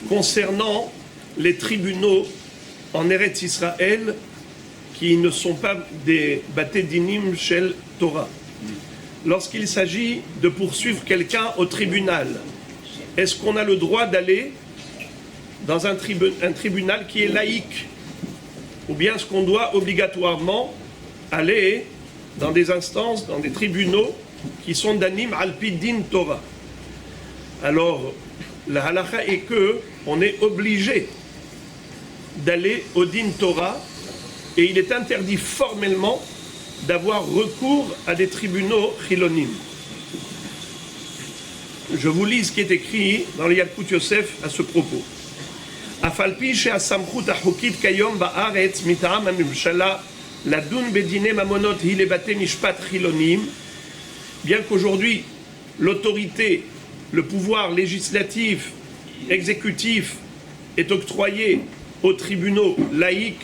concernant les tribunaux en Eretz Israël qui ne sont pas des Bate Dinim Shel Torah. Lorsqu'il s'agit de poursuivre quelqu'un au tribunal, est-ce qu'on a le droit d'aller dans un tribunal qui est laïque? Ou bien est-ce qu'on doit obligatoirement aller dans des instances, dans des tribunaux qui sont d'anim al-pi din Torah? Alors, la halakha est que on est obligé d'aller au din Torah et il est interdit formellement d'avoir recours à des tribunaux chilonim. Je vous lis ce qui est écrit dans le Yalkut Yosef à ce propos. Afalpi she'asamchut hachukit kayom ba'aretz mita'am ha'memshala ladun bedine mamonot hi lebate mishpat chilonim. Bien qu'aujourd'hui l'autorité, le pouvoir législatif, exécutif est octroyé aux tribunaux laïcs,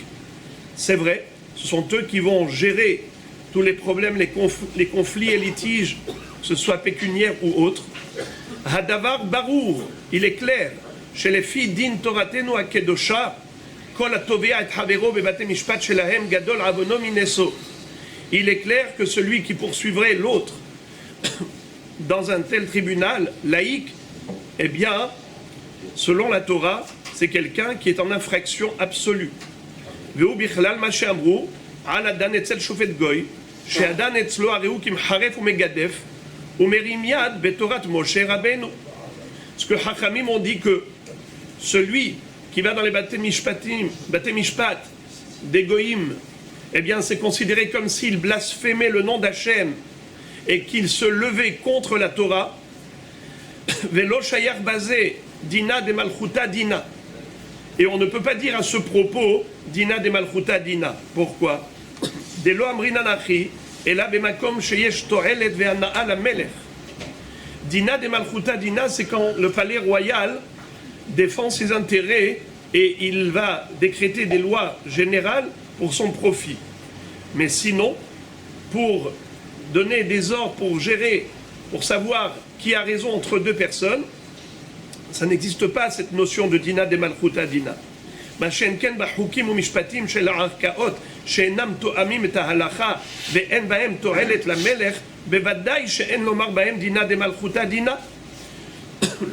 c'est vrai, ce sont eux qui vont gérer tous les problèmes, les conflits et litiges, que ce soit pécuniaires ou autres. Hadavar barour, il est clair, chez les filles din toratenu akedosha, kol atovea et havero bebate mishpat shelahem gadol avono mineso. Il est clair que celui qui poursuivrait l'autre dans un tel tribunal laïque, eh bien, selon la Torah, c'est quelqu'un qui est en infraction absolue. Veu bichlal ma she'amru al adan etzel shofet goy she'adan etzlo areu kimcharef umegadef umerim yad betorat Moshe Rabbeinu. Ce que Hachamim ont dit que celui qui va dans les Bate Mishpat des Goïm, eh bien c'est considéré comme s'il blasphémait le nom d'Hachem et qu'il se levait contre la Torah. Velo shayar bazé dina de malchuta dina. Et on ne peut pas dire à ce propos dina de malchuta dina. Pourquoi? Delo amrina nachi ela bemakom sheyesh to'elet ve'ana'a lamelech. Dina de malchuta dina, c'est quand le palais royal défend ses intérêts et il va décréter des lois générales pour son profit. Mais sinon, pour donner des ordres, pour gérer, pour savoir qui a raison entre deux personnes, ça n'existe pas cette notion de dina de malchuta dina. Machenken bachukim umishpatim shel ha'arkaot she'enam to'amim et ha'halacha ve'en bahem to'elet lamelech bevadai she'en lomar bahem dina de malchuta dina.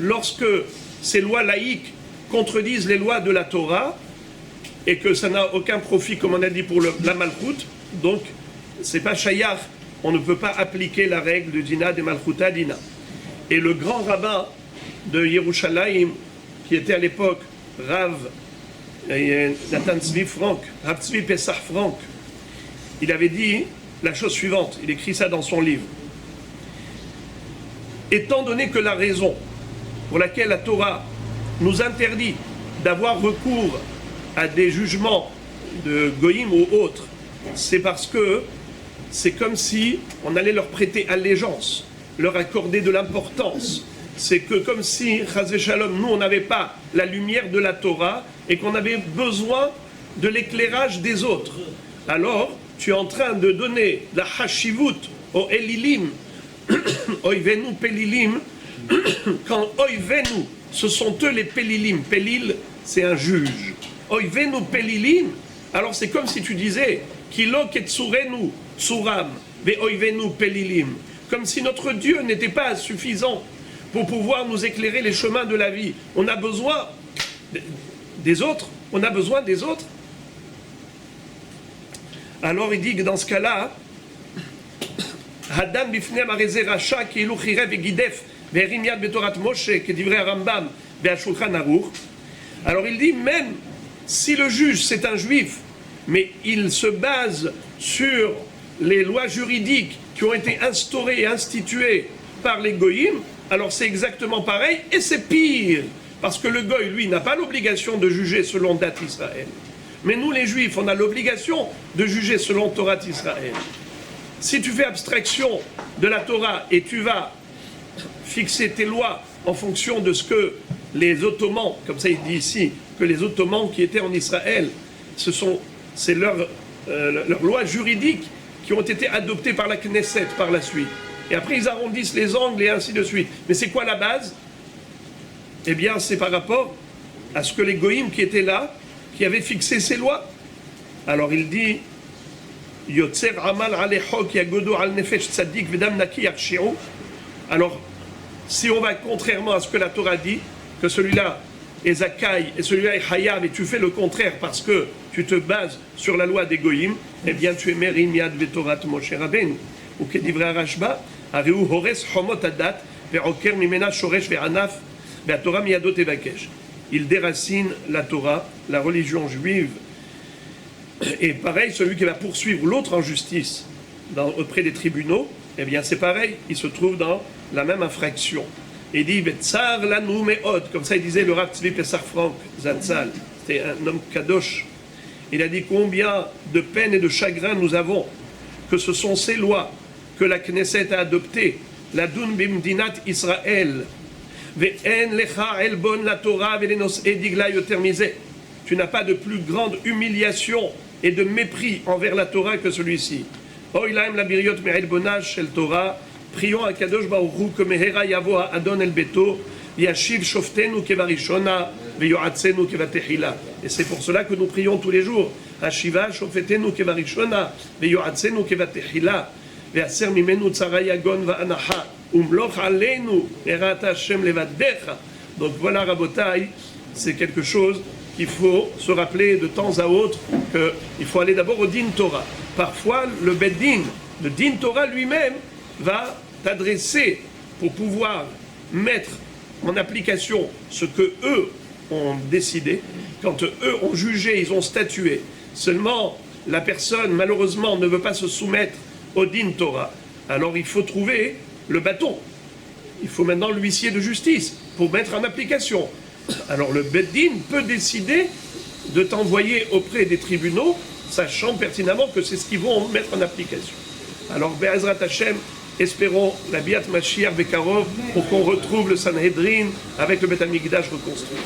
Lorsque ces lois laïques contredisent les lois de la Torah et que ça n'a aucun profit, comme on a dit pour la malchut, donc c'est pas shayach, on ne peut pas appliquer la règle de dina de malchuta dina. Et le grand rabbin de Yerushalayim, qui était à l'époque Rav Natan Tzvi Frank, Rav Tzvi Pesach Frank, il avait dit la chose suivante, il écrit ça dans son livre. Étant donné que la raison pour laquelle la Torah nous interdit d'avoir recours à des jugements de goïm ou autres, c'est parce que c'est comme si on allait leur prêter allégeance, leur accorder de l'importance. C'est que comme si, Chazé Shalom, nous on n'avait pas la lumière de la Torah et qu'on avait besoin de l'éclairage des autres. Alors, tu es en train de donner la hashivut au Elilim, oivenu pelilim, quand oivenu, ce sont eux les pelilim. Pelil, c'est un juge. Oivenu pelilim, alors c'est comme si tu disais, kilo ketsurenu tsuram, ve oivenu pelilim. Comme si notre Dieu n'était pas suffisant pour pouvoir nous éclairer les chemins de la vie. On a besoin des autres. On a besoin des autres. Alors il dit que dans ce cas-là, Hadam bifnem areze racha ki ilu chireh vegidef ve'erim yad betorat Moshe kedivrei Rambam ve'ashulchan aruch. Alors il dit même si le juge c'est un juif, mais il se base sur les lois juridiques qui ont été instaurées et instituées par les goïms, alors c'est exactement pareil, et c'est pire, parce que le goï, lui, n'a pas l'obligation de juger selon date Israël. Mais nous, les juifs, on a l'obligation de juger selon Torah d'Israël. Si tu fais abstraction de la Torah et tu vas fixer tes lois en fonction de ce que les Ottomans, comme ça il dit ici, que les Ottomans qui étaient en Israël, c'est leurs lois juridiques qui ont été adoptées par la Knesset par la suite. Et après, ils arrondissent les angles et ainsi de suite. Mais c'est quoi la base? Eh bien, c'est par rapport à ce que les goïms qui étaient là, qui avaient fixé ces lois. Alors il dit, Yotzer amal alecho ki agodo al nefesh tzadik vedam naki yakshiru. Alors, si on va contrairement à ce que la Torah dit, que celui-là est zakai et celui-là est hayav, et tu fais le contraire parce que tu te bases sur la loi des goïms, eh bien tu es merim yad vetorat Moshe Rabbeinu. Ou kedivra Rashba, areu hores homot adat, ve'oker mimena shoresh ve'anaf, ve'atorah miyadot evakesh. Il déracine la Torah, la religion juive. Et pareil, celui qui va poursuivre l'autre en justice auprès des tribunaux, eh bien c'est pareil, il se trouve dans la même infraction. Il dit, Tsar lanu me'od, comme ça il disait le Rav Tzvi Pessach Frank Zatzal, c'était un homme kadosh. Il a dit combien de peine et de chagrin nous avons, que ce sont ces lois que la Knesset a adoptées, la Dun bimdinat Israël, ve'en lecha elbon la Torah ve'lenos edigla yoter miseh. Tu n'as pas de plus grande humiliation et de mépris envers la Torah que celui-ci. Oilaim la biriot me'elbonaj shel Torah. Prions à Kadosh Baruch Hu que mehera yavo adon el beto yashiv shoftenu kevarishona veyoatzenu kevatechila. Et c'est pour cela que nous prions tous les jours. Hashiva shoftenu kevarishona veyoatzenu kevatechila ve'aser mimenu tzara yagon va'anaha umloch aleinu erat Hashem levadecha. Donc voilà, Rabotai, c'est quelque chose qu'il faut se rappeler de temps à autre, qu'il faut aller d'abord au Din Torah. Parfois, le Beddin, le Din Torah lui-même, va t'adresser pour pouvoir mettre en application ce que eux ont décidé. Quand eux ont jugé, ils ont statué. Seulement, la personne, malheureusement, ne veut pas se soumettre au Din Torah. Alors, il faut trouver le bâton. Il faut maintenant l'huissier de justice pour mettre en application. Alors, le Beddin peut décider de t'envoyer auprès des tribunaux, sachant pertinemment que c'est ce qu'ils vont mettre en application. Alors, Be'ezrat Hashem, espérons la Biat Mashiach Bekarov pour qu'on retrouve le Sanhedrin avec le Beth Amikdash reconstruit.